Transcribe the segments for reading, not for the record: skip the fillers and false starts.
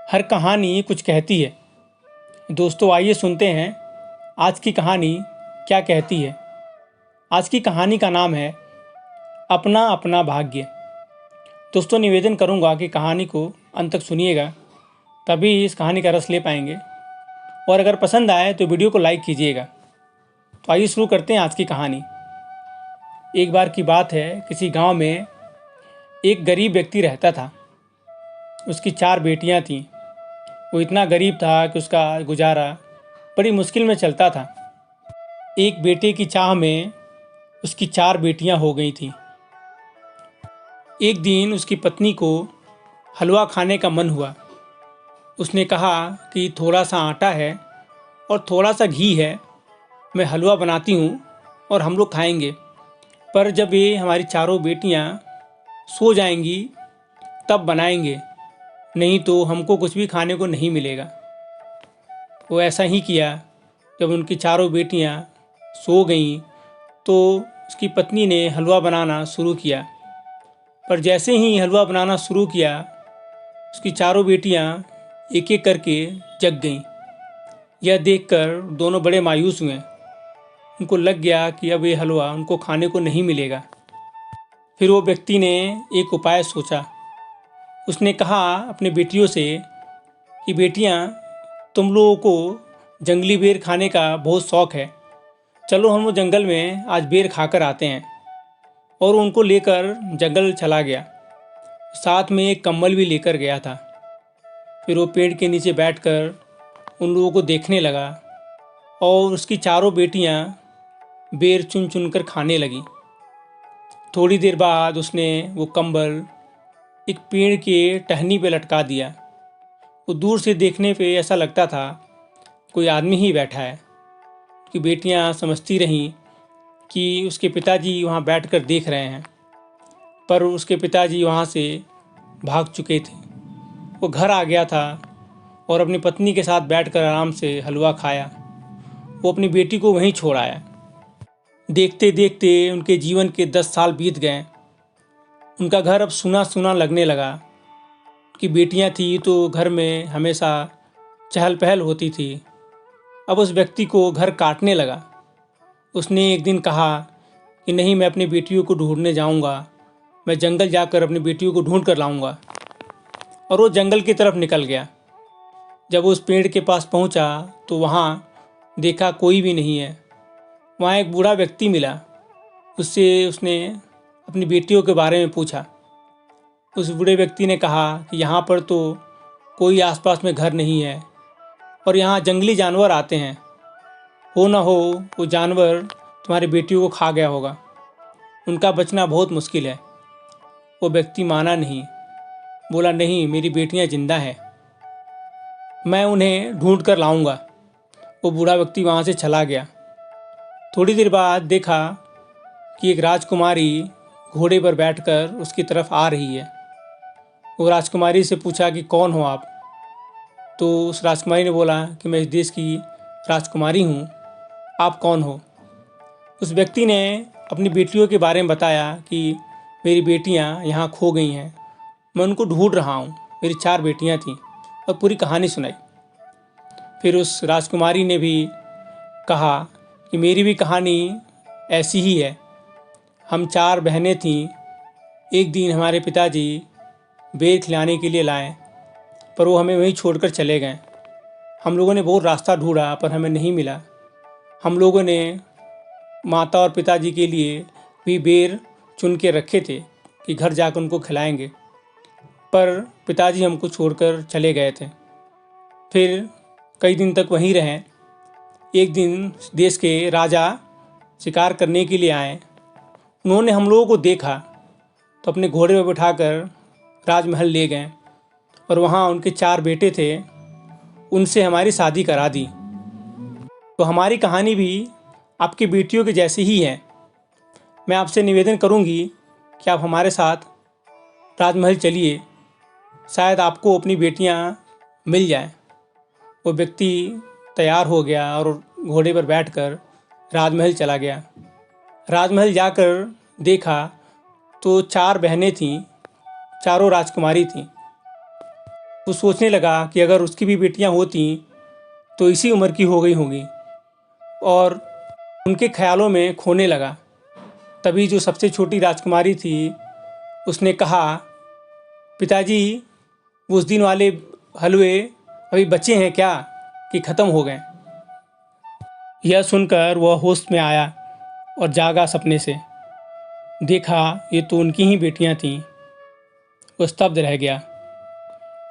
हर कहानी कुछ कहती है। दोस्तों आइए सुनते हैं आज की कहानी क्या कहती है। आज की कहानी का नाम है अपना अपना भाग्य। दोस्तों निवेदन करूंगा कि कहानी को अंत तक सुनिएगा, तभी इस कहानी का रस ले पाएंगे। और अगर पसंद आए तो वीडियो को लाइक कीजिएगा। तो आइए शुरू करते हैं आज की कहानी। एक बार की बात है, किसी गांव में एक गरीब व्यक्ति रहता था। उसकी 4 बेटियां थीं। वो इतना गरीब था कि उसका गुजारा बड़ी मुश्किल में चलता था। एक बेटे की चाह में उसकी 4 बेटियां हो गई थीं। एक दिन उसकी पत्नी को हलवा खाने का मन हुआ। उसने कहा कि थोड़ा सा आटा है और थोड़ा सा घी है, मैं हलवा बनाती हूँ और हम लोग खाएंगे। पर जब ये हमारी चारों बेटियाँ सो जाएंगी तब बनाएंगे, नहीं तो हमको कुछ भी खाने को नहीं मिलेगा। वो ऐसा ही किया। जब उनकी चारों बेटियां सो गईं तो उसकी पत्नी ने हलवा बनाना शुरू किया। पर जैसे ही हलवा बनाना शुरू किया, उसकी चारों बेटियां एक एक करके जग गईं। यह देखकर दोनों बड़े मायूस हुए। उनको लग गया कि अब ये हलवा उनको खाने को नहीं मिलेगा। फिर वो व्यक्ति ने एक उपाय सोचा। उसने कहा अपने बेटियों से कि बेटियां, तुम लोगों को जंगली बेर खाने का बहुत शौक़ है, चलो हम वो जंगल में आज बेर खाकर आते हैं। और उनको लेकर जंगल चला गया। साथ में एक कंबल भी लेकर गया था। फिर वो पेड़ के नीचे बैठकर उन लोगों को देखने लगा और उसकी चारों बेटियां बेर चुन चुन कर खाने लगी। थोड़ी देर बाद उसने वो कंबल एक पेड़ के टहनी पे लटका दिया। वो दूर से देखने पे ऐसा लगता था कोई आदमी ही बैठा है। कि बेटियां समझती रहीं कि उसके पिताजी वहाँ बैठकर देख रहे हैं, पर उसके पिताजी वहाँ से भाग चुके थे। वो घर आ गया था और अपनी पत्नी के साथ बैठकर आराम से हलवा खाया। वो अपनी बेटी को वहीं छोड़ आया। देखते देखते उनके जीवन के 10 साल बीत गए। उनका घर अब सूना सूना लगने लगा। कि बेटियां थी तो घर में हमेशा चहल पहल होती थी। अब उस व्यक्ति को घर काटने लगा। उसने एक दिन कहा कि नहीं, मैं अपनी बेटियों को ढूंढने जाऊंगा, मैं जंगल जाकर अपनी बेटियों को ढूंढ कर लाऊंगा। और वो जंगल की तरफ निकल गया। जब वो उस पेड़ के पास पहुंचा तो वहाँ देखा कोई भी नहीं है। वहाँ एक बूढ़ा व्यक्ति मिला। उससे उसने अपनी बेटियों के बारे में पूछा। उस बूढ़े व्यक्ति ने कहा कि यहाँ पर तो कोई आसपास में घर नहीं है और यहाँ जंगली जानवर आते हैं। हो ना हो वो जानवर तुम्हारी बेटियों को खा गया होगा, उनका बचना बहुत मुश्किल है। वो व्यक्ति माना नहीं, बोला नहीं, मेरी बेटियाँ जिंदा हैं, मैं उन्हें ढूंढ कर लाऊंगा। वो बूढ़ा व्यक्ति वहाँ से चला गया। थोड़ी देर बाद देखा कि एक राजकुमारी घोड़े पर बैठकर उसकी तरफ आ रही है। वो राजकुमारी से पूछा कि कौन हो आप। तो उस राजकुमारी ने बोला कि मैं इस देश की राजकुमारी हूँ, आप कौन हो। उस व्यक्ति ने अपनी बेटियों के बारे में बताया कि मेरी बेटियाँ यहाँ खो गई हैं, मैं उनको ढूंढ रहा हूँ, मेरी 4 बेटियाँ थीं, और पूरी कहानी सुनाई। फिर उस राजकुमारी ने भी कहा कि मेरी भी कहानी ऐसी ही है। हम 4 बहनें थीं। एक दिन हमारे पिताजी बेर खिलाने के लिए लाए, पर वो हमें वहीं छोड़कर चले गए। हम लोगों ने बहुत रास्ता ढूंढा पर हमें नहीं मिला। हम लोगों ने माता और पिताजी के लिए भी बेर चुन के रखे थे कि घर जाकर उनको खिलाएंगे, पर पिताजी हमको छोड़कर चले गए थे। फिर कई दिन तक वहीं रहे। एक दिन देश के राजा शिकार करने के लिए आए। उन्होंने हम लोगों को देखा तो अपने घोड़े पर बिठाकर राजमहल ले गए और वहाँ उनके 4 बेटे थे, उनसे हमारी शादी करा दी। तो हमारी कहानी भी आपकी बेटियों के जैसी ही है। मैं आपसे निवेदन करूँगी कि आप हमारे साथ राजमहल चलिए, शायद आपको अपनी बेटियाँ मिल जाएं। वो व्यक्ति तैयार हो गया और घोड़े पर बैठकर राजमहल चला गया। राजमहल जाकर देखा तो 4 बहनें थीं, चारों राजकुमारी थीं। वो सोचने लगा कि अगर उसकी भी बेटियां होती तो इसी उम्र की हो गई होंगी, और उनके ख्यालों में खोने लगा। तभी जो सबसे छोटी राजकुमारी थी उसने कहा, पिताजी वो उस दिन वाले हलवे अभी बचे हैं क्या कि ख़त्म हो गए? यह सुनकर वह होश में आया और जागा सपने से। देखा ये तो उनकी ही बेटियां थीं। वो स्तब्ध रह गया।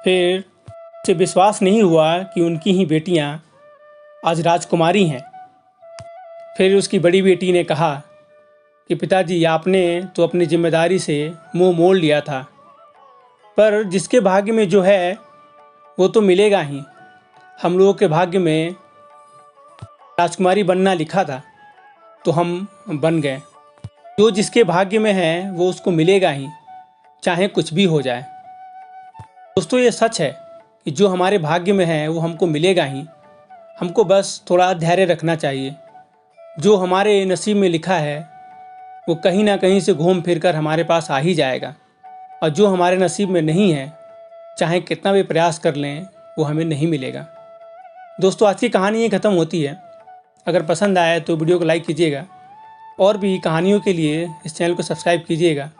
फिर उसे विश्वास नहीं हुआ कि उनकी ही बेटियां आज राजकुमारी हैं। फिर उसकी बड़ी बेटी ने कहा कि पिताजी आपने तो अपनी जिम्मेदारी से मुंह मोड़ लिया था, पर जिसके भाग्य में जो है वो तो मिलेगा ही। हम लोगों के भाग्य में राजकुमारी बनना लिखा था तो हम बन गए। जो जिसके भाग्य में है वो उसको मिलेगा ही, चाहे कुछ भी हो जाए। दोस्तों ये सच है कि जो हमारे भाग्य में है वो हमको मिलेगा ही। हमको बस थोड़ा धैर्य रखना चाहिए। जो हमारे नसीब में लिखा है वो कहीं ना कहीं से घूम फिर कर हमारे पास आ ही जाएगा, और जो हमारे नसीब में नहीं है चाहे कितना भी प्रयास कर लें वो हमें नहीं मिलेगा। दोस्तों आज की कहानी ये ख़त्म होती है। अगर पसंद आए तो वीडियो को लाइक कीजिएगा, और भी कहानियों के लिए इस चैनल को सब्सक्राइब कीजिएगा।